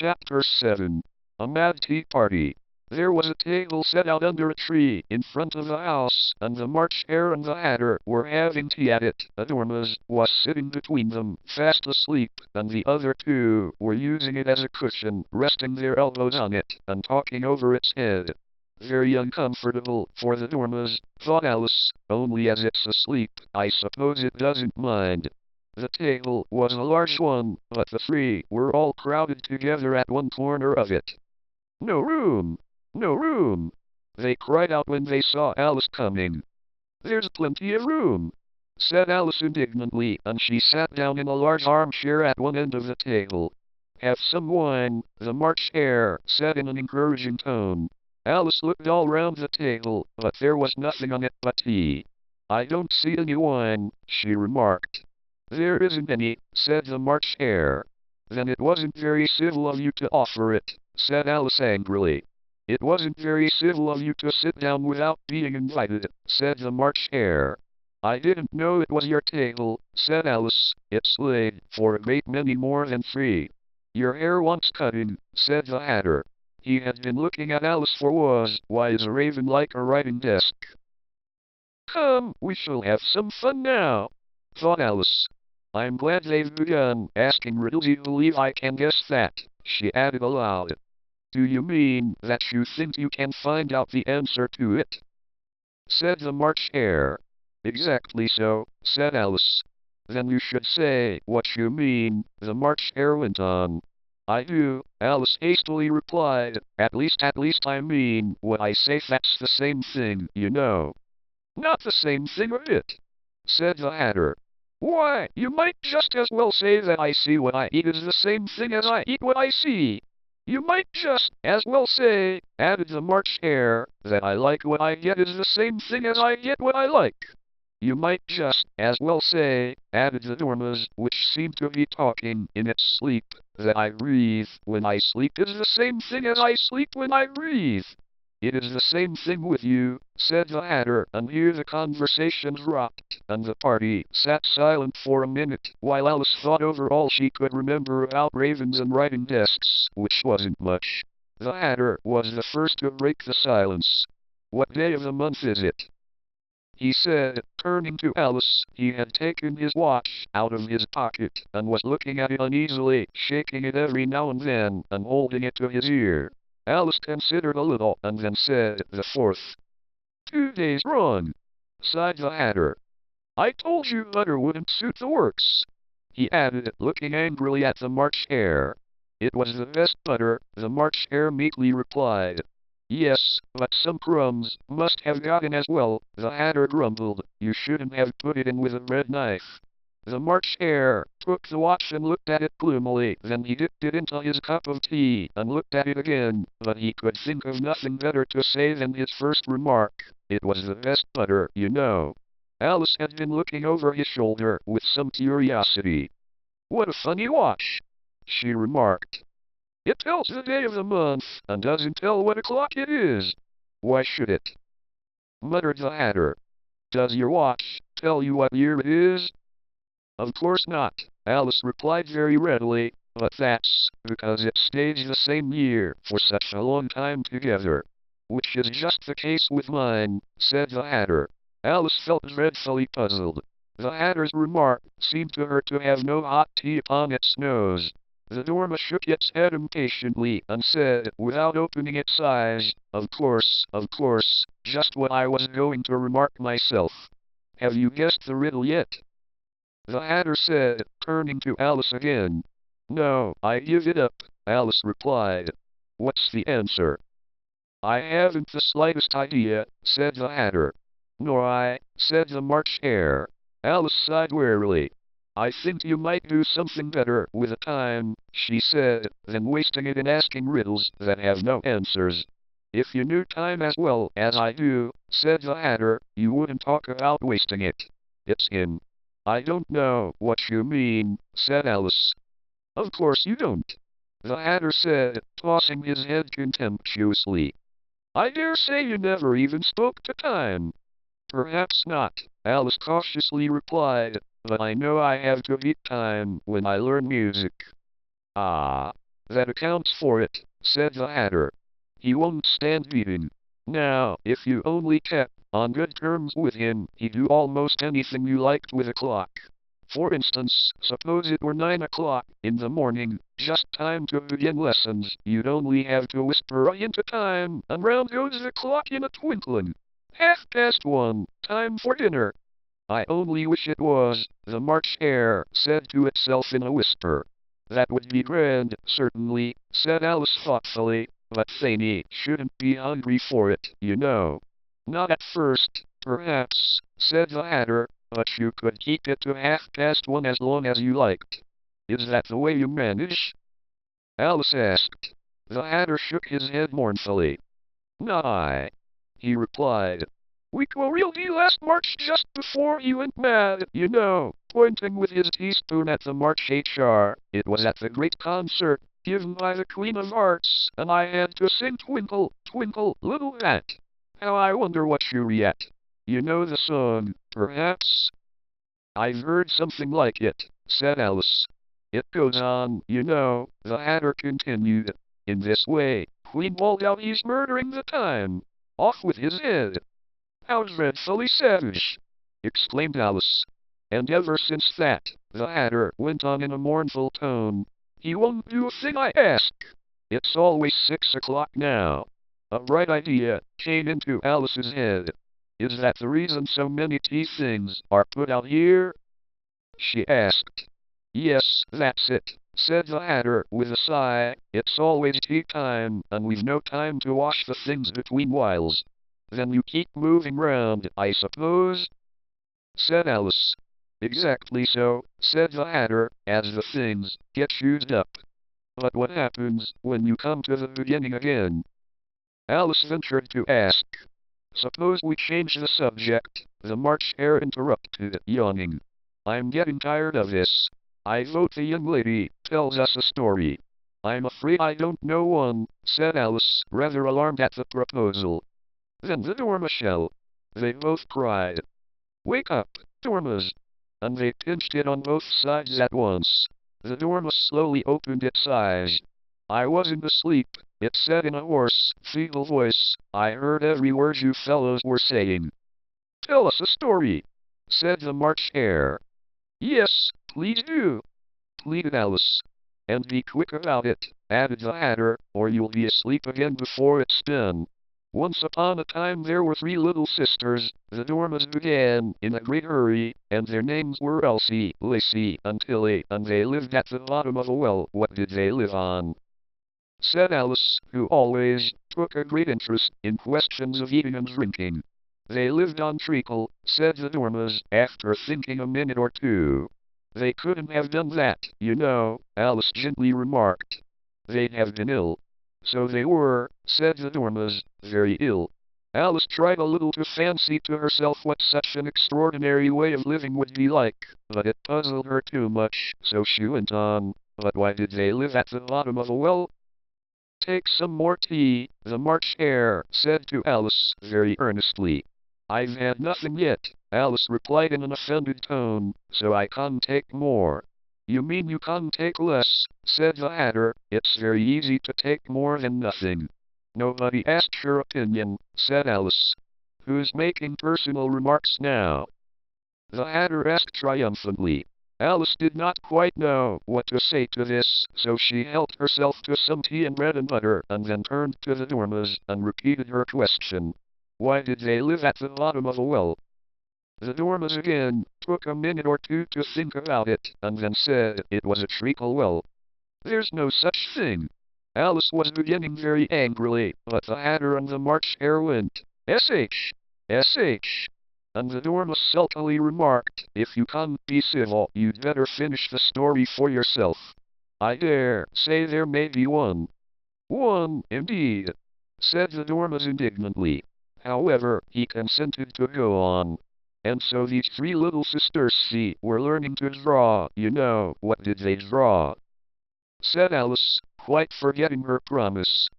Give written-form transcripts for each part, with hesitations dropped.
Chapter 7. A Mad Tea Party. There was a table set out under a tree in front of the house, and the March Hare and the Hatter were having tea at it. The Dormouse was sitting between them, fast asleep, and the other two were using it as a cushion, resting their elbows on it, and talking over its head. Very uncomfortable for the Dormouse, thought Alice, only as it's asleep, I suppose it doesn't mind. The table was a large one, but the three were all crowded together at one corner of it. "No room! No room!" they cried out when they saw Alice coming. "There's plenty of room," said Alice indignantly, and she sat down in a large armchair at one end of the table. "Have some wine," the March Hare said in an encouraging tone. Alice looked all round the table, but there was nothing on it but tea. "I don't see any wine," she remarked. "There isn't any," said the March Hare. "Then it wasn't very civil of you to offer it," said Alice angrily. "It wasn't very civil of you to sit down without being invited," said the March Hare. "I didn't know it was your table," said Alice. "It's laid for a great many more than three." "Your hair wants cutting," said the Hatter. He had been looking at Alice for was wise a raven like a writing desk. "Come, we shall have some fun now," thought Alice. "I'm glad they've begun asking riddles. You believe I can guess that," she added aloud. "Do you mean that you think you can find out the answer to it?" said the March Hare. "Exactly so," said Alice. "Then you should say what you mean," the March Hare went on. "I do," Alice hastily replied. At least I mean what I say. That's the same thing, you know." "Not the same thing a bit," said the Hatter. "Why, you might just as well say that I see what I eat is the same thing as I eat what I see. You might just as well say," added the March Hare, "that I like what I get is the same thing as I get what I like." "You might just as well say," added the Dormouse, which seemed to be talking in its sleep, "that I breathe when I sleep is the same thing as I sleep when I breathe." "It is the same thing with you," said the Hatter, and here the conversation dropped, and the party sat silent for a minute, while Alice thought over all she could remember about ravens and writing desks, which wasn't much. The Hatter was the first to break the silence. "What day of the month is it?" he said, turning to Alice. He had taken his watch out of his pocket, and was looking at it uneasily, shaking it every now and then, and holding it to his ear. Alice considered a little, and then said, "The 4th. 2 days wrong," sighed the Hatter. "I told you butter wouldn't suit the works," he added, looking angrily at the March Hare. "It was the best butter," the March Hare meekly replied. "Yes, but some crumbs must have gotten as well," the Hatter grumbled. "You shouldn't have put it in with a bread knife." The March Hare took the watch and looked at it gloomily. Then he dipped it into his cup of tea and looked at it again, but he could think of nothing better to say than his first remark. "It was the best butter, you know." Alice had been looking over his shoulder with some curiosity. "What a funny watch," she remarked. "It tells the day of the month, and doesn't tell what o'clock it is." "Why should it?" muttered the Hatter. "Does your watch tell you what year it is?" "Of course not," Alice replied very readily, "but that's because it stays the same year for such a long time together." "Which is just the case with mine," said the Hatter. Alice felt dreadfully puzzled. The Hatter's remark seemed to her to have no hot tea upon its nose. The Dormouse shook its head impatiently and said, without opening its eyes, of course, just what I was going to remark myself. Have you guessed the riddle yet?" the Hatter said, turning to Alice again. "No, I give it up," Alice replied. "What's the answer?" "I haven't the slightest idea," said the Hatter. "Nor I," said the March Hare. Alice sighed wearily. "I think you might do something better with the time," she said, "than wasting it in asking riddles that have no answers." "If you knew time as well as I do," said the Hatter, "you wouldn't talk about wasting it. It's in." "I don't know what you mean," said Alice. "Of course you don't," the Hatter said, tossing his head contemptuously. "I dare say you never even spoke to time." "Perhaps not," Alice cautiously replied, "but I know I have to beat time when I learn music." "Ah," That accounts for it, said the Hatter. He won't stand beating. Now, if you only kept on good terms with him, he'd do almost anything you liked with a clock. For instance, suppose it were 9 o'clock in the morning, just time to begin lessons. You'd only have to whisper into time, and round goes the clock in a twinkling. 1:30, time for dinner. I only wish it was, the March hare said to itself in a whisper. That would be grand, certainly, said Alice thoughtfully, but Fanny shouldn't be hungry for it, you know. Not at first, perhaps, said the Hatter, but you could keep it to 1:30 as long as you liked. Is that the way you manage? Alice asked. The Hatter shook his head mournfully. Not I, he replied. We quarreled last March just before he went mad, you know, pointing with his teaspoon at the March HR. It was at the great concert given by the Queen of Hearts, and I had to sing Twinkle, Twinkle, Little Hat. How I wonder what you're at. You know the song, perhaps? I've heard something like it, said Alice. It goes on, you know, the Hatter continued. In this way, Queen bawled out, he's murdering the time. Off with his head. How dreadfully savage! Exclaimed Alice. And ever since that, the Hatter went on in a mournful tone. He won't do a thing I ask. It's always 6 o'clock now. A bright idea came into Alice's head. Is that the reason so many tea things are put out here? She asked. Yes, that's it, said the Hatter with a sigh. It's always tea time, and we've no time to wash the things between whiles. Then you keep moving round, I suppose? Said Alice. Exactly so, said the Hatter, as the things get used up. But what happens when you come to the beginning again? Alice ventured to ask. Suppose we change the subject, the March hare interrupted, yawning. I'm getting tired of this. I vote the young lady tells us a story. I'm afraid I don't know one, said Alice, rather alarmed at the proposal. Then the Dormouse, they both cried. Wake up, Dormouse! And they pinched it on both sides at once. The Dormouse slowly opened its eyes. I wasn't asleep, it said in a hoarse, feeble voice. I heard every word you fellows were saying. Tell us a story, said the March hare. Yes, please do, pleaded Alice. And be quick about it, added the Hatter, or you'll be asleep again before it's done. Once upon a time there were 3 little sisters, the Dormouse began in a great hurry, and their names were Elsie, Lacey, and Tilly, and they lived at the bottom of a well. What did they live on? Said Alice, who always took a great interest in questions of eating and drinking. They lived on treacle, said the Dormouse, after thinking a minute or two. They couldn't have done that, you know, Alice gently remarked. They'd have been ill. So they were, said the Dormouse, very ill. Alice tried a little to fancy to herself what such an extraordinary way of living would be like, but it puzzled her too much, so she went on. But why did they live at the bottom of a well? Take some more tea, the March hare said to Alice very earnestly. I've had nothing yet, Alice replied in an offended tone, so I can't take more. You mean you can't take less, said the Hatter. It's very easy to take more than nothing. Nobody asked your opinion, said Alice. Who's making personal remarks now? The Hatter asked triumphantly. Alice did not quite know what to say to this, so she helped herself to some tea and bread and butter, and then turned to the Dormouse and repeated her question. Why did they live at the bottom of a well? The Dormouse again took a minute or two to think about it, and then said it was a treacle well. There's no such thing. Alice was beginning very angrily, but the Hatter and the March hare went, S.H. S.H. And the Dormouse sulkily remarked, if you can't be civil, you'd better finish the story for yourself. I dare say there may be one. One, indeed, said the Dormouse indignantly. However, he consented to go on. And so these 3 little sisters were learning to draw, you know. What did they draw? Said Alice, quite forgetting her promise.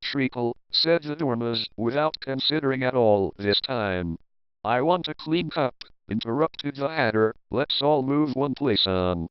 Treacle, said the Dormouse, without considering at all this time. I want a clean cup, interrupted the Hatter. Let's all move one place on.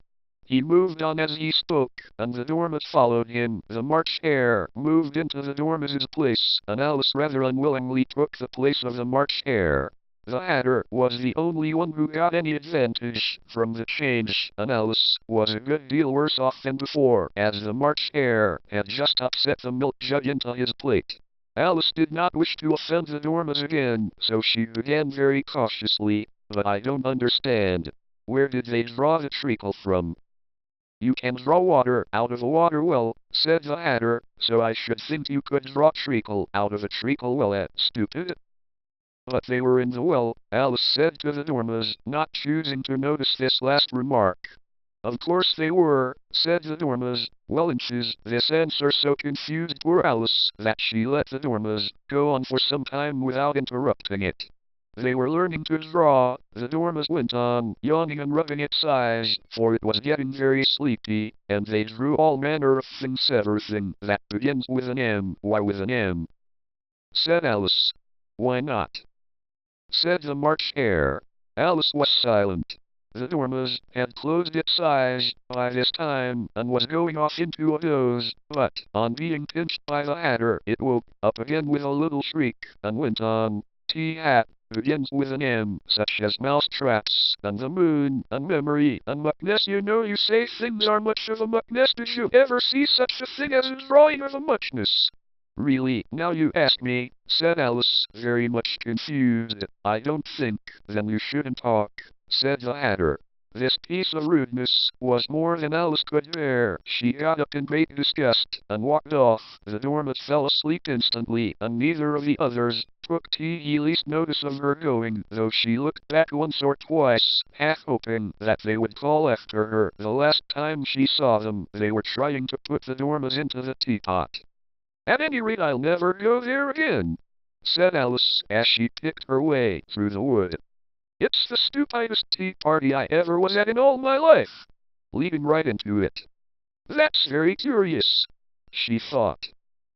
He moved on as he spoke, and the Dormouse followed him. The March Hare moved into the Dormouse's place, and Alice rather unwillingly took the place of the March Hare. The Hatter was the only one who got any advantage from the change, and Alice was a good deal worse off than before, as the March Hare had just upset the milk jug into his plate. Alice did not wish to offend the Dormouse again, so she began very cautiously, "But I don't understand. Where did they draw the treacle from?" "You can draw water out of a water well," said the Hatter, "so I should think you could draw treacle out of a treacle well, stupid." "But they were in the well," Alice said to the Dormouse, not choosing to notice this last remark. "Of course they were," said the Dormouse. Well, inches, this answer so confused poor Alice that she let the Dormouse go on for some time without interrupting it. "They were learning to draw," the Dormouse went on, yawning and rubbing its eyes, for it was getting very sleepy, "and they drew all manner of things, everything that begins with an M." "Why with an M?" said Alice. "Why not?" said the March Hare. Alice was silent. The Dormouse had closed its eyes by this time, and was going off into a doze, but, on being pinched by the Hatter, it woke up again with a little shriek, and went on, "T-hat begins with an M, such as mousetraps, and the moon, and memory, and muckness. You know you say things are much of a muckness. Did you ever see such a thing as a drawing of a muchness?" "Really, now you ask me," said Alice, very much confused. "I don't think." "Then you shouldn't talk," said the Hatter. This piece of rudeness was more than Alice could bear. She got up in great disgust, and walked off. The Dormouse fell asleep instantly, and neither of the others took the least notice of her going, though she looked back once or twice, half hoping that they would call after her. The last time she saw them, they were trying to put the Dormouse into the teapot. "At any rate, I'll never go there again," said Alice, as she picked her way through the wood. "It's the stupidest tea party I ever was at in all my life. Leading right into it. That's very curious," she thought.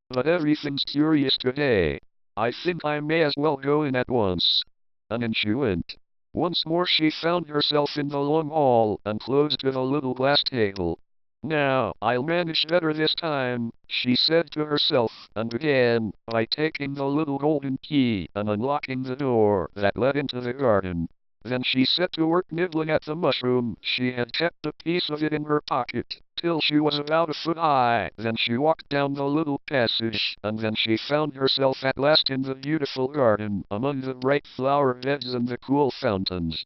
"But everything's curious today. I think I may as well go in at once." And in she went. Once more she found herself in the long hall, and close to the little glass table. "Now, I'll manage better this time," she said to herself, and began by taking the little golden key and unlocking the door that led into the garden. Then she set to work nibbling at the mushroom. She had kept a piece of it in her pocket till she was about a foot high. Then she walked down the little passage, and then she found herself at last in the beautiful garden, among the bright flower beds and the cool fountains.